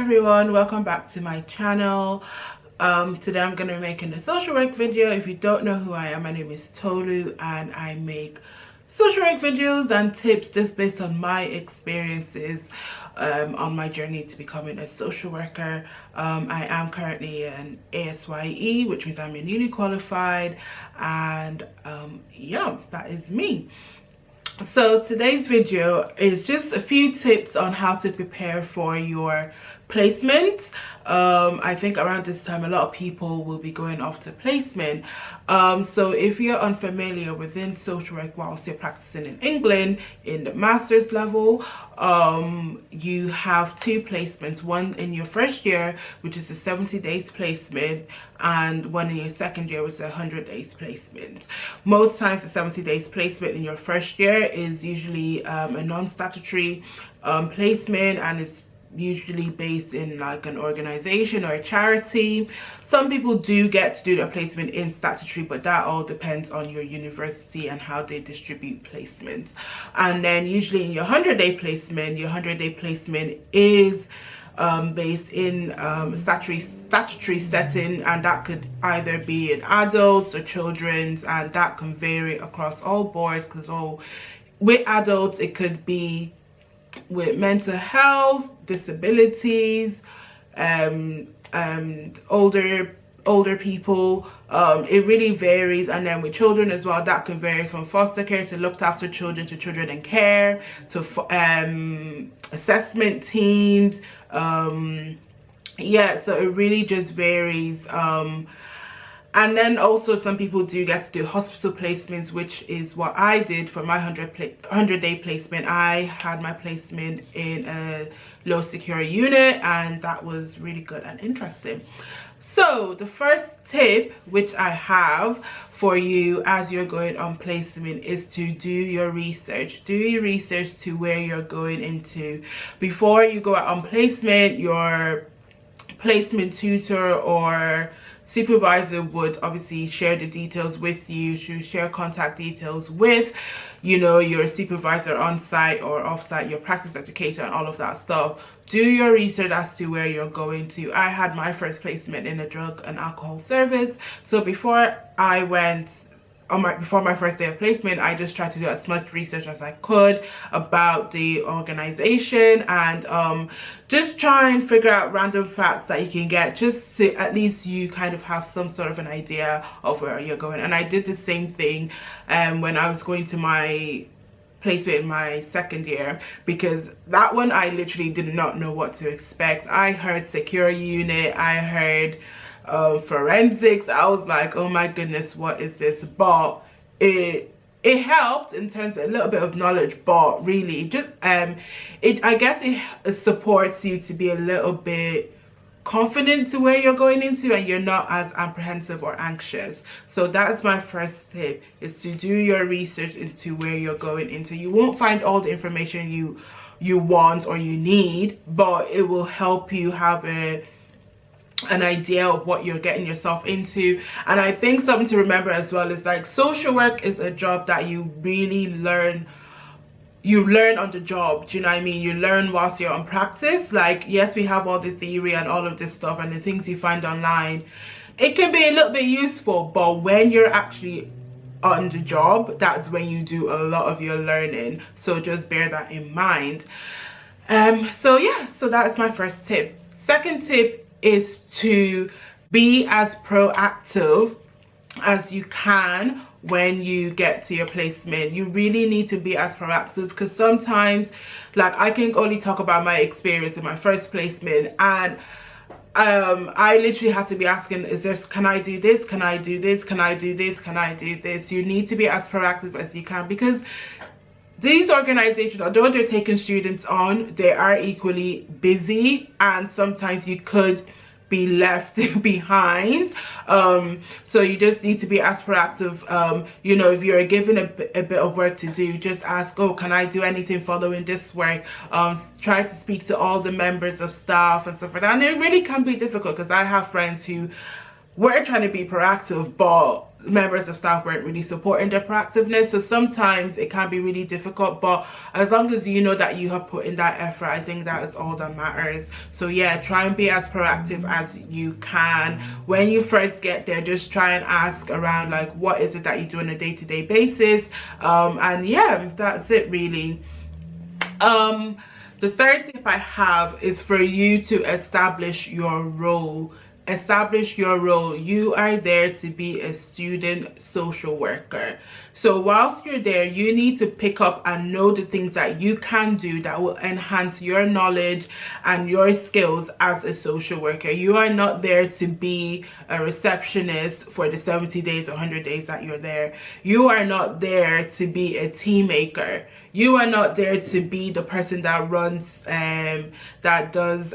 everyone, welcome back to my channel. Today I'm going to be making a social work video. If you don't know who I am, my name is Tolu and I make social work videos and tips just based on my experiences on my journey to becoming a social worker. I am currently an ASYE, which means I'm a newly qualified, and yeah, that is me. So today's video is just a few tips on how to prepare for your placement. I think around this time a lot of people will be going off to placement. So if you're unfamiliar within social work whilst you're practicing in England in the master's level, you have two placements, one in your first year, which is a 70 days placement, and one in your second year, which is a 100 days placement. Most times the 70 days placement in your first year is usually a non-statutory placement, and it's usually based in like an organization or a charity. Some people do get to do their placement in statutory, but that all depends on your university and how they distribute placements. And then usually in your 100-day placement, your 100-day placement is based in statutory setting, and that could either be in adults or children's, and that can vary across all boards, because with adults it could be with mental health, disabilities, and older people. It really varies. And then with children as well, that can vary from foster care to looked after children to children in care to assessment teams. Yeah, so it really just varies. And then also some people do get to do hospital placements, which is what I did for my 100-day placement. I had my placement in a low security unit, and that was really good and interesting. So the first tip which I have for you as you're going on placement is to do your research. Do your research to where you're going into. Before you go out on placement, your placement tutor or supervisor would obviously share the details with you, to share contact details with, you know, your supervisor on site or off site, your practice educator, and all of that stuff. Do your research as to where you're going to. I had my first placement in a drug and alcohol service, so before I went before my first day of placement, I just tried to do as much research as I could about the organization, and just try and figure out random facts that you can get, just to at least you kind of have some sort of an idea of where you're going. And I did the same thing when I was going to my placement in my second year, because that one I literally did not know what to expect. I heard secure unit, I heard forensics. I was like, oh my goodness, what is this? But it helped in terms of a little bit of knowledge, but really just I guess it supports you to be a little bit confident to where you're going into, and you're not as apprehensive or anxious. So that's my first tip, is to do your research into where you're going into. You won't find all the information you want or you need, but it will help you have an idea of what you're getting yourself into. And I think something to remember as well is, like, social work is a job that you really learn on the job. Do you know what I mean? You learn whilst you're on practice. Like, yes, we have all the theory and all of this stuff and the things you find online. It can be a little bit useful, but when you're actually on the job, that's when you do a lot of your learning. So just bear that in mind. So yeah, so that's my first tip. Second tip is to be as proactive as you can when you get to your placement. You really need to be as proactive, because sometimes, like, I can only talk about my experience in my first placement, and I literally had to be asking, can I do this, can I do this, can I do this, can I do this? You need to be as proactive as you can, because these organizations, although they're taking students on, they are equally busy, and sometimes you could be left behind. So you just need to be as proactive. You know, if you're given a bit of work to do, just ask, oh, can I do anything following this work? Try to speak to all the members of staff and stuff like that. And it really can be difficult, because I have friends who we're trying to be proactive, but members of staff weren't really supporting their proactiveness. So sometimes it can be really difficult, but as long as you know that you have put in that effort, I think that is all that matters. So yeah, try and be as proactive as you can. When you first get there, just try and ask around, like, what is it that you do on a day-to-day basis, and yeah, that's it really. The third tip I have is for you to establish your role. Establish your role. You are there to be a student social worker. So whilst you're there, you need to pick up and know the things that you can do that will enhance your knowledge and your skills as a social worker. You are not there to be a receptionist for the 70 days or 100 days that you're there. You are not there to be a team maker. You are not there to be the person that runs that does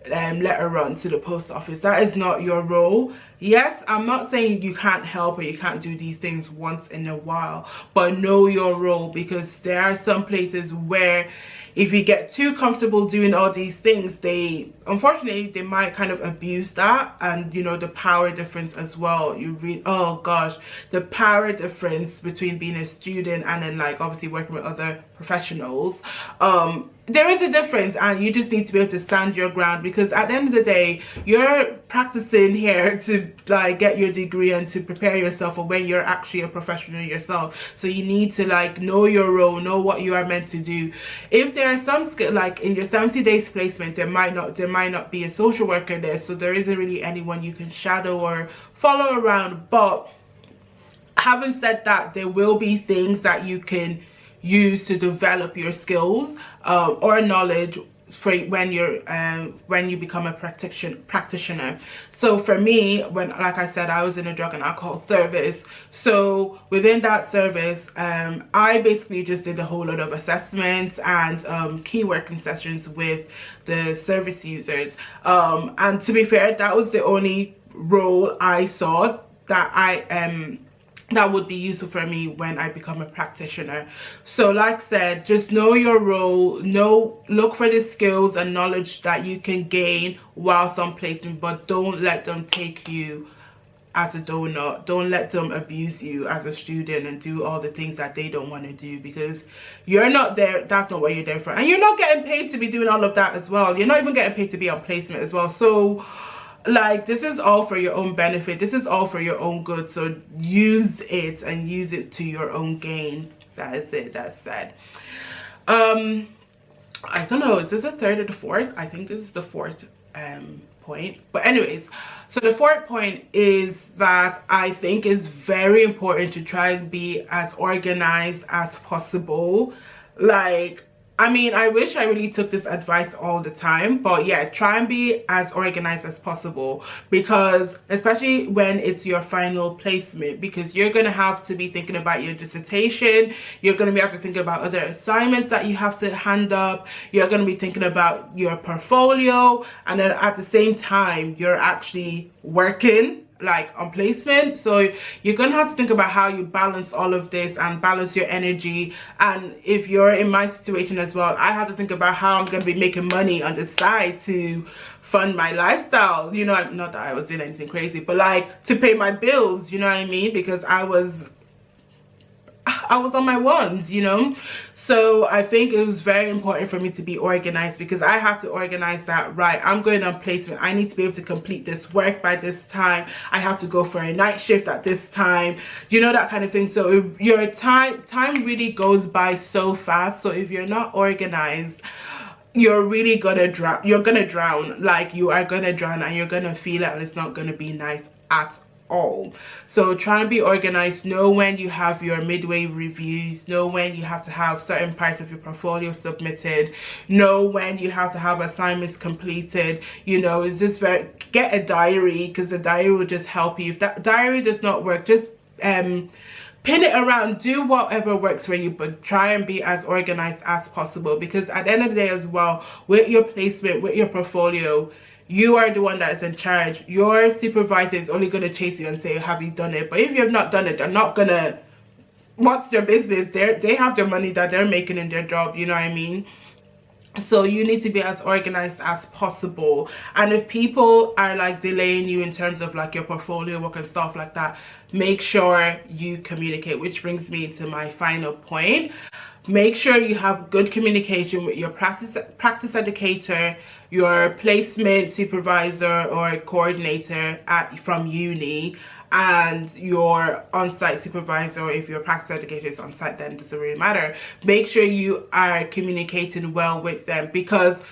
letter runs to the post office. That is not your role. Yes, I'm not saying you can't help or you can't do these things once in a while, but know your role, because there are some places where if you get too comfortable doing all these things, unfortunately they might kind of abuse that. And you know, the power difference as well, oh gosh, the power difference between being a student and then like obviously working with other professionals, there is a difference, and you just need to be able to stand your ground, because at the end of the day, you're practicing here to like get your degree and to prepare yourself for when you're actually a professional yourself. So you need to like know your role, know what you are meant to do. If there are some skill, like in your 70 days placement, there might not be a social worker there, so there isn't really anyone you can shadow or follow around. But having said that, there will be things that you can use to develop your skills or knowledge for when you become a practitioner. So for me, when, like I said, I was in a drug and alcohol service, so within that service, I basically just did a whole lot of assessments and key working sessions with the service users, and to be fair, that was the only role I saw that would be useful for me when I become a practitioner. So like I said, just know your role, look for the skills and knowledge that you can gain whilst on placement, but don't let them take you as a donut. Don't let them abuse you as a student and do all the things that they don't want to do, because you're not there. That's not what you're there for, and you're not getting paid to be doing all of that as well. You're not even getting paid to be on placement as well. So like, this is all for your own benefit, this is all for your own good, so use it and use it to your own gain. That is it. That's said. I don't know, is this the third or the fourth? I think this is the fourth point. But anyways, so the fourth point is that I think it's very important to try and be as organized as possible. Like, I mean, I wish I really took this advice all the time, but yeah, try and be as organized as possible, because especially when it's your final placement, because you're going to have to be thinking about your dissertation, you're going to be able to think about other assignments that you have to hand up, you're going to be thinking about your portfolio, and then at the same time you're actually working like on placement. So you're gonna have to think about how you balance all of this and balance your energy. And if you're in my situation as well, I have to think about how I'm gonna be making money on the side to fund my lifestyle, you know. Not that I was doing anything crazy, but like to pay my bills, you know what I mean, because I was on my ones, you know. So I think it was very important for me to be organized, because I have to organize that, right, I'm going on placement, I need to be able to complete this work by this time, I have to go for a night shift at this time, you know, that kind of thing. So if your time really goes by so fast. So if you're not organized, you're really gonna drown. You're gonna drown. Like, you are gonna drown, and you're gonna feel it, and it's not gonna be nice at all. So try and be organized. Know when you have your midway reviews, know when you have to have certain parts of your portfolio submitted, know when you have to have assignments completed. You know, it's just get a diary, because the diary will just help you. If that diary does not work, just pin it around, do whatever works for you, but try and be as organized as possible, because at the end of the day as well, with your placement, with your portfolio, you are the one that is in charge. Your supervisor is only going to chase you and say, have you done it? But if you have not done it, they're not going to, what's their business? They have their money that they're making in their job, you know what I mean? So you need to be as organized as possible. And if people are like delaying you in terms of like your portfolio work and stuff like that, make sure you communicate, which brings me to my final point. Make sure you have good communication with your practice educator, your placement supervisor or coordinator from uni, and your on-site supervisor. If your practice educator is on-site, then it doesn't really matter. Make sure you are communicating well with them, because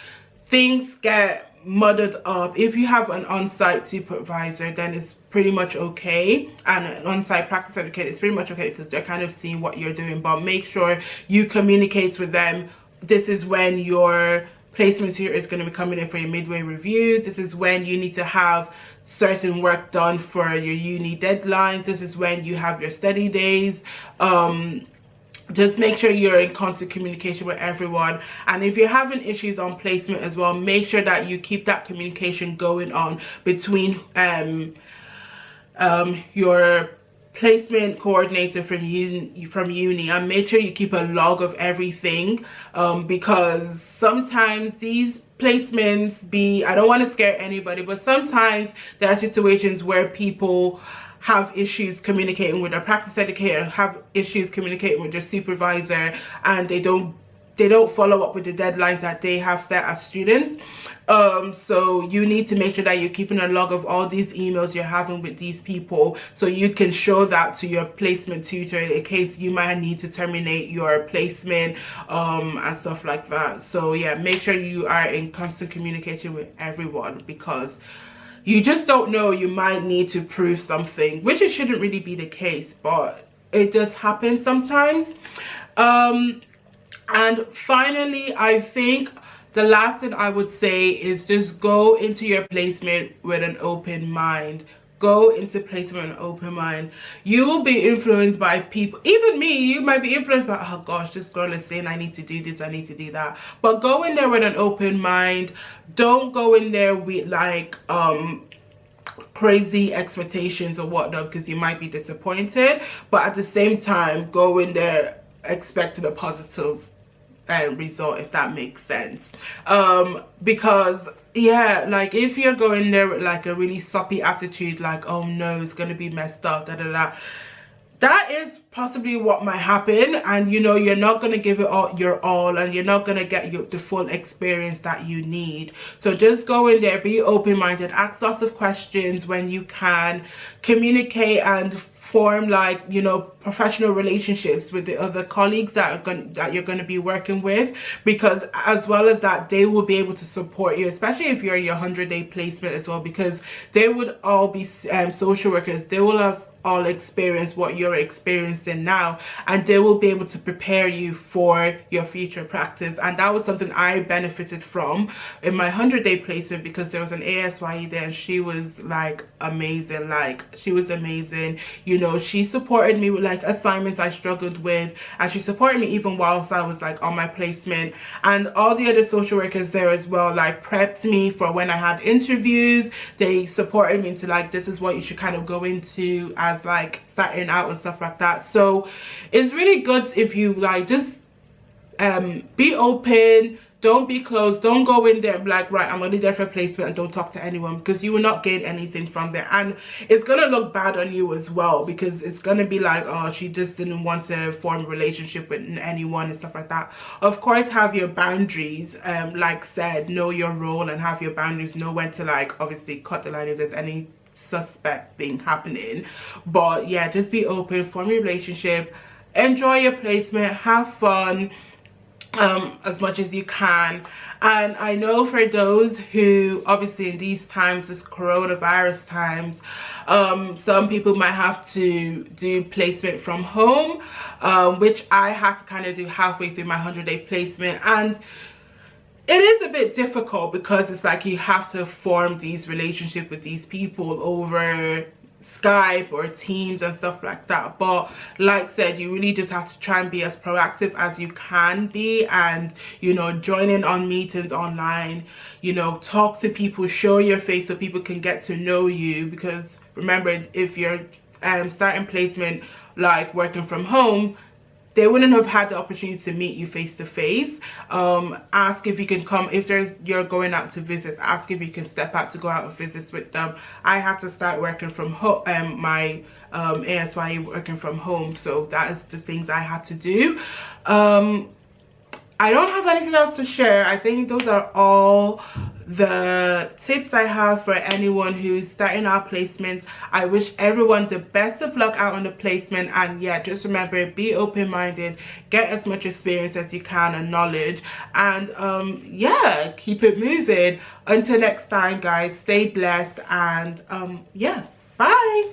things get muddled up. If you have an on-site supervisor, then it's pretty much okay, and an on-site practice educator is pretty much okay because they're kind of seeing what you're doing. But make sure you communicate with them. This is when your placement here is going to be coming in for your midway reviews. This is when you need to have certain work done for your uni deadlines. This is when you have your study days. Just make sure you're in constant communication with everyone. And if you're having issues on placement as well, make sure that you keep that communication going on between your placement coordinator from uni, and make sure you keep a log of everything, because sometimes these placements I don't want to scare anybody, but sometimes there are situations where people have issues communicating with their practice educator, have issues communicating with their supervisor, and they don't follow up with the deadlines that they have set as students. So you need to make sure that you're keeping a log of all these emails you're having with these people, so you can show that to your placement tutor in case you might need to terminate your placement, and stuff like that. So yeah, make sure you are in constant communication with everyone, because you just don't know, you might need to prove something, which it shouldn't really be the case, but it just happens sometimes. And finally, I think the last thing I would say is just go into your placement with an open mind. Go into placement with an open mind. You will be influenced by people. Even me, you might be influenced by, oh gosh, this girl is saying I need to do this, I need to do that. But go in there with an open mind. Don't go in there with like crazy expectations or whatnot, because you might be disappointed. But at the same time, go in there expecting a positive result, if that makes sense. Because yeah, like if you're going there with like a really soppy attitude, like oh no, it's gonna be messed up, that is possibly what might happen. And you know, you're not going to give it all your all, and you're not going to get the full experience that you need. So just go in there, be open-minded, ask lots of questions when you can, communicate and form like, you know, professional relationships with the other colleagues that you're going to be working with, because as well as that, they will be able to support you, especially if you're in your 100-day placement as well, because they would all be social workers. They will have all experience what you're experiencing now, and they will be able to prepare you for your future practice. And that was something I benefited from in my 100-day placement, because there was an ASYE there, and she was like amazing. Like she was amazing, you know. She supported me with like assignments I struggled with, and she supported me even whilst I was like on my placement. And all the other social workers there as well like prepped me for when I had interviews. They supported me into like, this is what you should kind of go into as like starting out and stuff like that. So it's really good if you like just be open, don't be closed, don't go in there and be like, right, I'm only there for placement, and don't talk to anyone, because you will not gain anything from there. And it's gonna look bad on you as well, because it's gonna be like, oh, she just didn't want to form a relationship with anyone and stuff like that. Of course, have your boundaries, like said, know your role and have your boundaries, know when to like obviously cut the line if there's any suspect thing happening. But yeah, just be open, form a relationship, enjoy your placement, have fun as much as you can. And I know for those who obviously in these times, this coronavirus times, some people might have to do placement from home, which I had to kind of do halfway through my 100-day placement. And it is a bit difficult, because it's like you have to form these relationships with these people over Skype or Teams and stuff like that. But like I said, you really just have to try and be as proactive as you can be, and you know, join in on meetings online, you know, talk to people, show your face so people can get to know you. Because remember, if you're starting placement like working from home, they wouldn't have had the opportunity to meet you face to face. Ask if you can come, if you're going out to visit, ask if you can step out to go out and visit with them. I had to start working from home, my ASYE working from home, so that is the things I had to do. I don't have anything else to share. I think those are all the tips I have for anyone who's starting out placements. I wish everyone the best of luck out on the placement, and yeah, just remember, be open-minded, get as much experience as you can and knowledge, and yeah, keep it moving. Until next time guys, stay blessed, and yeah, bye.